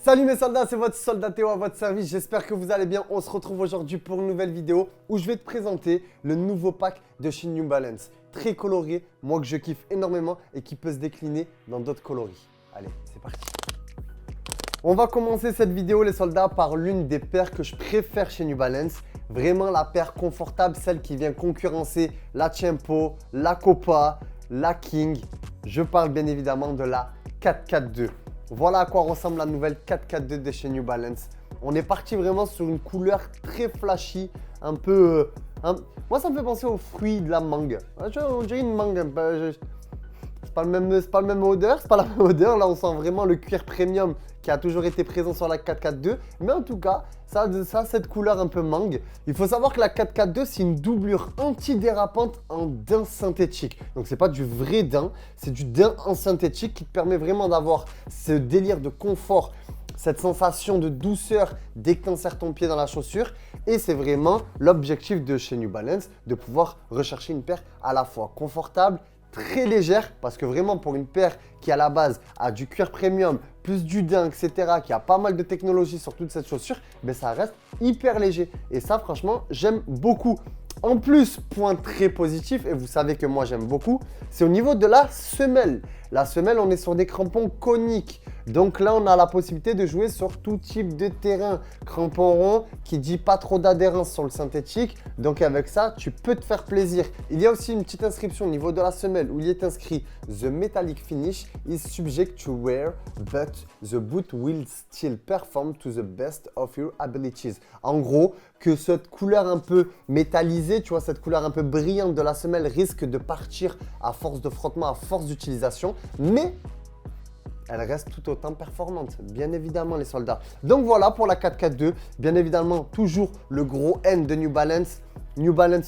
Salut mes soldats, c'est votre soldat Théo à votre service, j'espère que vous allez bien. On se retrouve aujourd'hui pour une nouvelle vidéo où je vais te présenter le nouveau pack de chez New Balance. Très coloré, moi que je kiffe énormément et qui peut se décliner dans d'autres coloris. Allez, c'est parti. On va commencer cette vidéo les soldats par l'une des paires que je préfère chez New Balance. Vraiment la paire confortable, celle qui vient concurrencer la Tiempo, la Copa, la King. Je parle bien évidemment de la 442. Voilà à quoi ressemble la nouvelle 442 de chez New Balance. On est parti vraiment sur une couleur très flashy, un peu... Moi, ça me fait penser aux fruits de la mangue. On dirait une mangue. C'est pas le même odeur, c'est pas la même odeur. Là, on sent vraiment le cuir premium qui a toujours été présent sur la 442. Mais en tout cas, ça a cette couleur un peu mangue. Il faut savoir que la 442, c'est une doublure antidérapante en daim synthétique. Donc, c'est pas du vrai daim, c'est du daim en synthétique qui te permet vraiment d'avoir ce délire de confort, cette sensation de douceur dès que tu insères ton pied dans la chaussure. Et c'est vraiment l'objectif de chez New Balance, de pouvoir rechercher une paire à la fois confortable, très légère, parce que vraiment pour une paire qui à la base a du cuir premium, plus du daim, etc., qui a pas mal de technologie sur toute cette chaussure, ben ça reste hyper léger. Et ça, franchement, j'aime beaucoup. En plus, point très positif, et vous savez que moi j'aime beaucoup, c'est au niveau de la semelle. La semelle, on est sur des crampons coniques. Donc là, on a la possibilité de jouer sur tout type de terrain. Crampon rond qui dit pas trop d'adhérence sur le synthétique. Donc avec ça, tu peux te faire plaisir. Il y a aussi une petite inscription au niveau de la semelle où il est inscrit « The metallic finish is subject to wear, but the boot will still perform to the best of your abilities ». En gros, que cette couleur un peu métallisée, tu vois, cette couleur un peu brillante de la semelle risque de partir à force de frottement, à force d'utilisation. Mais elle reste tout autant performante, bien évidemment les soldats. Donc voilà pour la 442, bien évidemment toujours le gros N de New Balance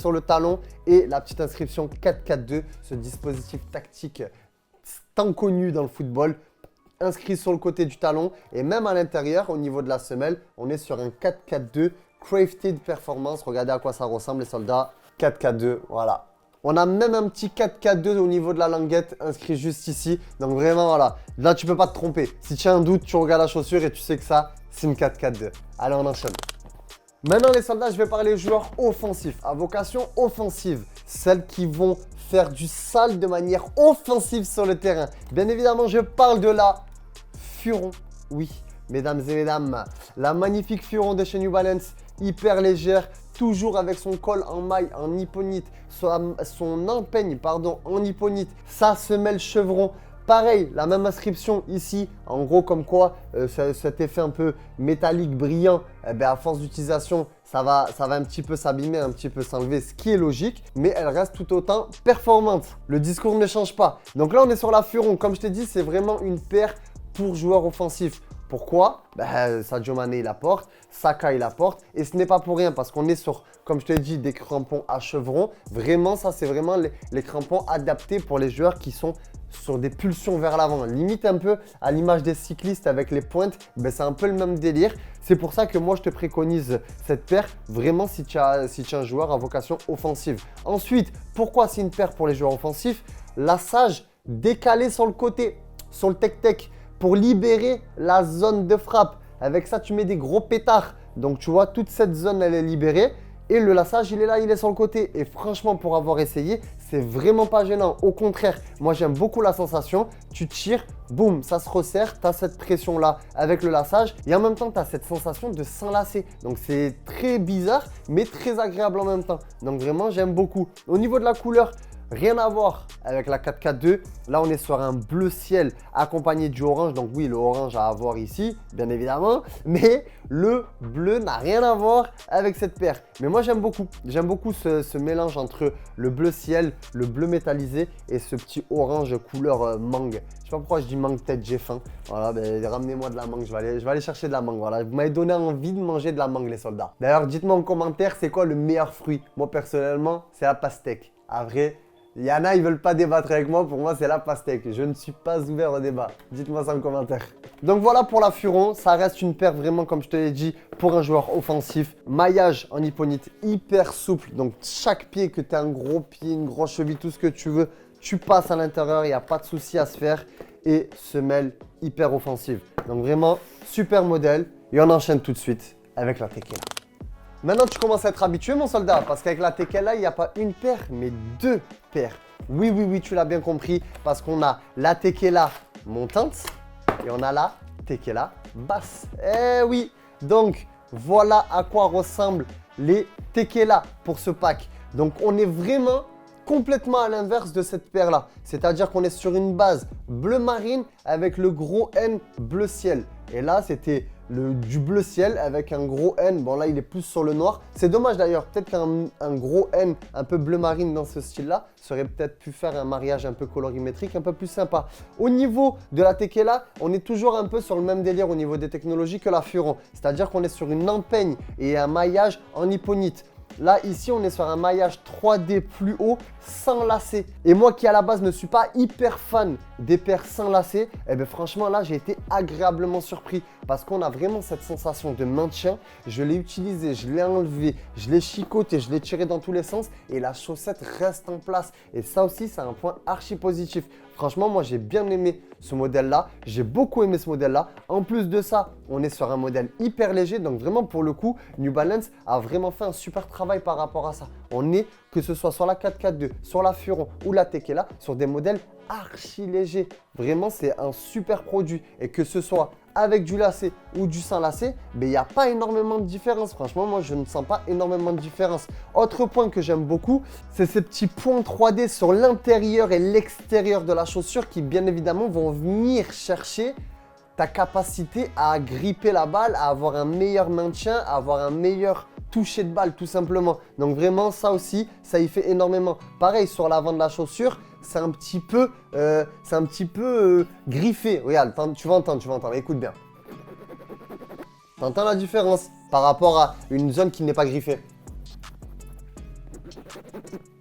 sur le talon et la petite inscription 442, ce dispositif tactique tant connu dans le football, inscrit sur le côté du talon et même à l'intérieur au niveau de la semelle, on est sur un 442 Crafted Performance. Regardez à quoi ça ressemble les soldats, 442, voilà. On a même un petit 4K2 au niveau de la languette inscrit juste ici. Donc vraiment, voilà. Là, tu peux pas te tromper. Si tu as un doute, tu regardes la chaussure et tu sais que ça, c'est une 4K2. Allez, on enchaîne. Maintenant, les soldats, je vais parler aux joueurs offensifs, à vocation offensive. Celles qui vont faire du sale de manière offensive sur le terrain. Bien évidemment, je parle de la Furon. Oui, mesdames et mesdames, la magnifique Furon de chez New Balance, hyper légère, toujours avec son col en maille en nipponite, son empeigne en nipponite, sa semelle chevron. Pareil, la même inscription ici, en gros comme quoi cet effet un peu métallique brillant, à force d'utilisation, ça va un petit peu s'abîmer, un petit peu s'enlever, ce qui est logique, mais elle reste tout autant performante. Le discours ne change pas. Donc là, on est sur la Furon. Comme je t'ai dit, c'est vraiment une paire pour joueurs offensifs. Pourquoi? Sadio Mané il la porte, Saka il la porte et ce n'est pas pour rien parce qu'on est sur, comme je te l'ai dit, des crampons à chevrons. Vraiment, ça c'est vraiment les crampons adaptés pour les joueurs qui sont sur des pulsions vers l'avant. Limite un peu à l'image des cyclistes avec les pointes, c'est un peu le même délire. C'est pour ça que moi je te préconise cette paire vraiment si tu as un joueur à vocation offensive. Ensuite, pourquoi c'est une paire pour les joueurs offensifs? Lassage décalé sur le côté, sur le tech-tech, pour libérer la zone de frappe. Avec ça, tu mets des gros pétards. Donc, tu vois, toute cette zone, elle est libérée. Et le lassage, il est là, il est sur le côté. Et franchement, pour avoir essayé, c'est vraiment pas gênant. Au contraire, moi, j'aime beaucoup la sensation. Tu tires, boum, ça se resserre. Tu as cette pression-là avec le lassage. Et en même temps, tu as cette sensation de s'enlacer. Donc, c'est très bizarre, mais très agréable en même temps. Donc, vraiment, j'aime beaucoup. Au niveau de la couleur, rien à voir avec la 4K2. Là, on est sur un bleu ciel accompagné du orange. Donc oui, le orange à avoir ici, bien évidemment. Mais le bleu n'a rien à voir avec cette paire. Mais moi, j'aime beaucoup. J'aime beaucoup ce mélange entre le bleu ciel, le bleu métallisé et ce petit orange couleur mangue. Je sais pas pourquoi je dis mangue, peut-être j'ai faim. Voilà, ramenez-moi de la mangue. Je vais aller chercher de la mangue. Voilà, vous m'avez donné envie de manger de la mangue, les soldats. D'ailleurs, dites-moi en commentaire, c'est quoi le meilleur fruit? Moi, personnellement, c'est la pastèque. À vrai, il y en a, ils veulent pas débattre avec moi. Pour moi, c'est la pastèque. Je ne suis pas ouvert au débat. Dites-moi ça en commentaire. Donc voilà pour la Furon. Ça reste une paire vraiment, comme je te l'ai dit, pour un joueur offensif. Maillage en nipponite hyper souple. Donc chaque pied, que tu aies un gros pied, une grosse cheville, tout ce que tu veux, tu passes à l'intérieur, il n'y a pas de souci à se faire. Et semelle hyper offensive. Donc vraiment, super modèle. Et on enchaîne tout de suite avec la Tekela. Maintenant, tu commences à être habitué, mon soldat, parce qu'avec la Tekela, il n'y a pas une paire, mais deux paires. Oui, oui, oui, tu l'as bien compris, parce qu'on a la Tekela montante et on a la Tekela basse. Eh oui, donc voilà à quoi ressemblent les Tekela pour ce pack. Donc, on est vraiment complètement à l'inverse de cette paire-là. C'est-à-dire qu'on est sur une base bleu marine avec le gros N bleu ciel. Et là, c'était du bleu ciel avec un gros N. Bon, là, il est plus sur le noir. C'est dommage d'ailleurs. Peut-être qu'un gros N un peu bleu marine dans ce style-là serait peut-être pu faire un mariage un peu colorimétrique, un peu plus sympa. Au niveau de la Tekela, on est toujours un peu sur le même délire au niveau des technologies que la Furon. C'est-à-dire qu'on est sur une empeigne et un maillage en hipponite. Là, ici, on est sur un maillage 3D plus haut, sans lacets. Et moi qui, à la base, ne suis pas hyper fan des paires sans lacets, eh bien, franchement, là, j'ai été agréablement surpris parce qu'on a vraiment cette sensation de maintien. Je l'ai utilisé, je l'ai enlevé, je l'ai chicoté, je l'ai tiré dans tous les sens et la chaussette reste en place. Et ça aussi, c'est un point archi positif. Franchement, moi, j'ai bien aimé ce modèle-là. J'ai beaucoup aimé ce modèle-là. En plus de ça, on est sur un modèle hyper léger. Donc, vraiment, pour le coup, New Balance a vraiment fait un super travail par rapport à ça. On est, que ce soit sur la 442, sur la Furon ou la Tekela, sur des modèles archi légers. Vraiment, c'est un super produit. Et que ce soit avec du lacet ou du sans lacet, il n'y a pas énormément de différence. Franchement, moi, je ne sens pas énormément de différence. Autre point que j'aime beaucoup, c'est ces petits points 3D sur l'intérieur et l'extérieur de la chaussure qui, bien évidemment, vont venir chercher ta capacité à gripper la balle, à avoir un meilleur maintien, à avoir un meilleur toucher de balle, tout simplement. Donc, vraiment, ça aussi, ça y fait énormément. Pareil, sur l'avant de la chaussure, c'est un petit peu, griffé. Regarde, tu vas entendre, écoute bien. Tu entends la différence par rapport à une zone qui n'est pas griffée.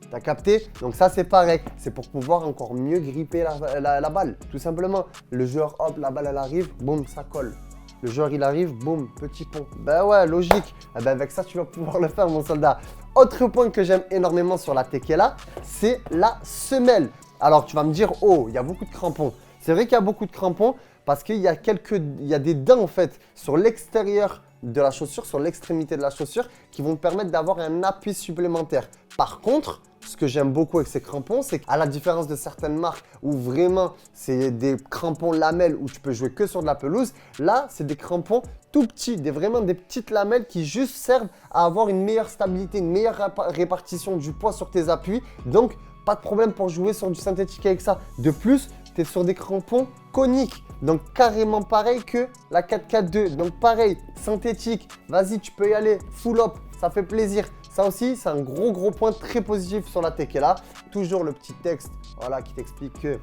T'as capté? Donc ça, c'est pareil. C'est pour pouvoir encore mieux gripper la balle, tout simplement. Le joueur, hop, la balle, elle arrive, boum, ça colle. Le joueur, il arrive, boum, petit pont. Ben ouais, logique. Eh ben avec ça, tu vas pouvoir le faire, mon soldat. Autre point que j'aime énormément sur la Tekela, c'est la semelle. Alors, tu vas me dire, oh, il y a beaucoup de crampons. C'est vrai qu'il y a beaucoup de crampons parce qu'il y a des dents, en fait, sur l'extérieur de la chaussure, sur l'extrémité de la chaussure, qui vont te permettre d'avoir un appui supplémentaire. Par contre, ce que j'aime beaucoup avec ces crampons, c'est qu'à la différence de certaines marques où vraiment c'est des crampons lamelles où tu peux jouer que sur de la pelouse, là, c'est des crampons tout petits, vraiment des petites lamelles qui juste servent à avoir une meilleure stabilité, une meilleure répartition du poids sur tes appuis. Donc, pas de problème pour jouer sur du synthétique avec ça. De plus, tu es sur des crampons coniques. Donc, carrément pareil que la 442. Donc, pareil, synthétique. Vas-y, tu peux y aller. Full up, ça fait plaisir. Ça aussi, c'est un gros point très positif sur la Tekela. Toujours le petit texte voilà, qui t'explique que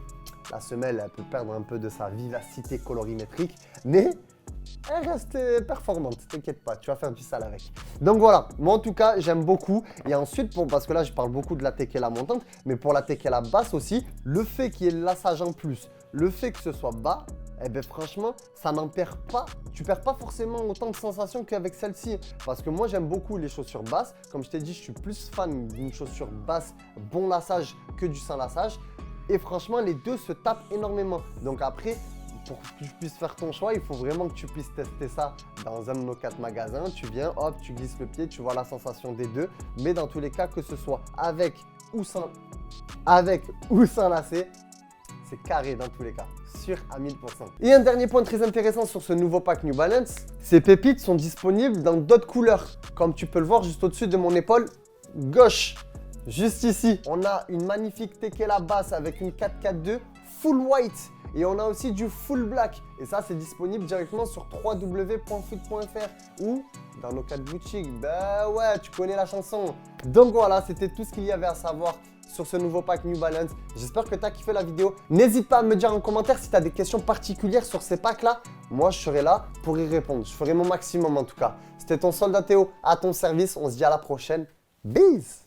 la semelle elle peut perdre un peu de sa vivacité colorimétrique. Mais elle reste performante, t'inquiète pas, tu vas faire du sale avec. Donc voilà, moi en tout cas, j'aime beaucoup. Et ensuite, parce que là, je parle beaucoup de la Tekela montante, mais pour la Tekela basse aussi, le fait qu'il y ait le laçage en plus, le fait que ce soit bas, eh bien franchement, ça n'en perd pas. Tu perds pas forcément autant de sensations qu'avec celle-ci. Parce que moi, j'aime beaucoup les chaussures basses. Comme je t'ai dit, je suis plus fan d'une chaussure basse, bon laçage que du sans laçage. Et franchement, les deux se tapent énormément. Donc après, pour que tu puisses faire ton choix, il faut vraiment que tu puisses tester ça dans un de nos 4 magasins. Tu viens, hop, tu glisses le pied, tu vois la sensation des deux. Mais dans tous les cas, que ce soit avec ou sans lacet, c'est carré dans tous les cas, sûr à 1000%. Et un dernier point très intéressant sur ce nouveau pack New Balance, ces pépites sont disponibles dans d'autres couleurs. Comme tu peux le voir juste au-dessus de mon épaule gauche. Juste ici, on a une magnifique Tekela basse avec une 442 full white. Et on a aussi du full black. Et ça, c'est disponible directement sur www.foot.fr ou dans nos 4 boutiques. Ben ouais, tu connais la chanson. Donc voilà, c'était tout ce qu'il y avait à savoir sur ce nouveau pack New Balance. J'espère que tu as kiffé la vidéo. N'hésite pas à me dire en commentaire si tu as des questions particulières sur ces packs-là. Moi, je serai là pour y répondre. Je ferai mon maximum en tout cas. C'était ton soldat Théo à ton service. On se dit à la prochaine. Bis!